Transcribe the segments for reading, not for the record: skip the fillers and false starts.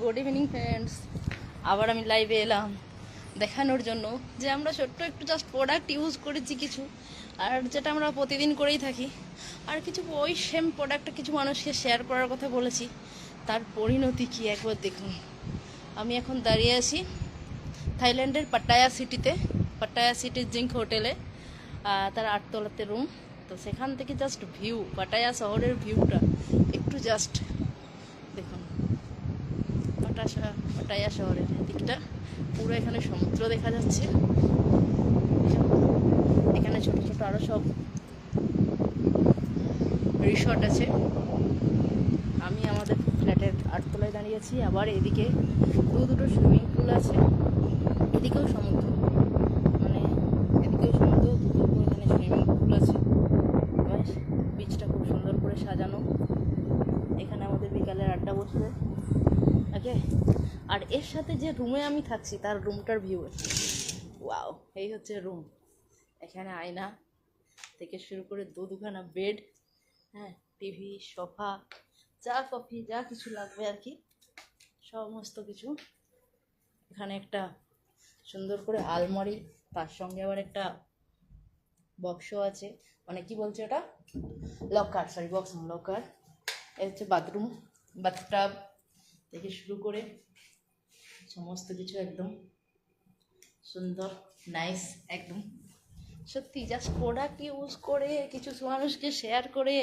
Good evening friends, আবার আমি লাইভে এলাম দেখানোর জন্য যে আমরা ছোট্ট একটু জাস্ট প্রোডাক্ট ইউজ করেছি কিছু, আর যেটা আমরা প্রতিদিন করেই থাকি, আর কিছু ওই সেম প্রোডাক্টটা কিছু মানুষকে শেয়ার করার কথা বলেছি। তার পরিণতি কি একবার দেখুন। আমি এখন দাঁড়িয়ে আছি থাইল্যান্ডের পাটায়া সিটিতে, পাটায়া সিটির জিঙ্ক হোটেলে, তার 8তলাতে রুম। তো সেখান থেকে জাস্ট ভিউ, পাটায়া শহরের ভিউটা একটু জাস্ট দেখুন। পাটায়া শহরের দিকটা পুরো, এখানে সমুদ্র দেখা যাচ্ছে, এখানে ছোট ছোট আরো সব রিসর্ট আছে। আমি আমাদের ফ্ল্যাটের 8তলায় দাঁড়িয়েছি, আবার এদিকে দুটো সুইমিং পুল আছে, এদিকেও সমুদ্র, মানে এদিকেও সমুদ্র, দুটো এখানে সুইমিং পুল আছে। বিচটা খুব সুন্দর করে সাজানো, এখানে আমাদের বিকালের আড্ডা বসবে। ওকে, আর এর সাথে যে রুমে আমি থাকছি তার রুমটার ভিউ, ওয়াও, এই হচ্ছে রুম। এখানে আয়না থেকে শুরু করে দুখানা বেড, হ্যাঁ, টিভি, সোফা, চা কফি যা কিছু লাগবে আর কি, সমস্ত কিছু। এখানে একটা সুন্দর করে আলমারি, তার সঙ্গে আবার একটা বক্সও আছে, মানে কি বলছে ওটা, লকার, সরি বক্স লকার। এই হচ্ছে বাথরুম, বাথটাব থেকে শুরু করে সমস্ত কিছু একদম সুন্দর, নাইস একদম। সত্যি জাস্ট প্রোডাক্ট ইউজ করে কিছু মানুষকে শেয়ার করে,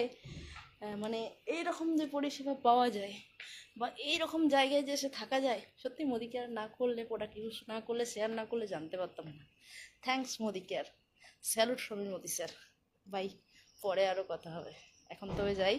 মানে এইরকম যে পরিষেবা পাওয়া যায় বা এইরকম জায়গায় যে এসে থাকা যায়, সত্যি মোদি কেয়ার না করলে, প্রোডাক্ট ইউজ না করলে, শেয়ার না করলে জানতে পারতাম না। Thanks Modi care, salute from Modi sir. Bye, পরে আরও কথা হবে, এখন তবে যাই।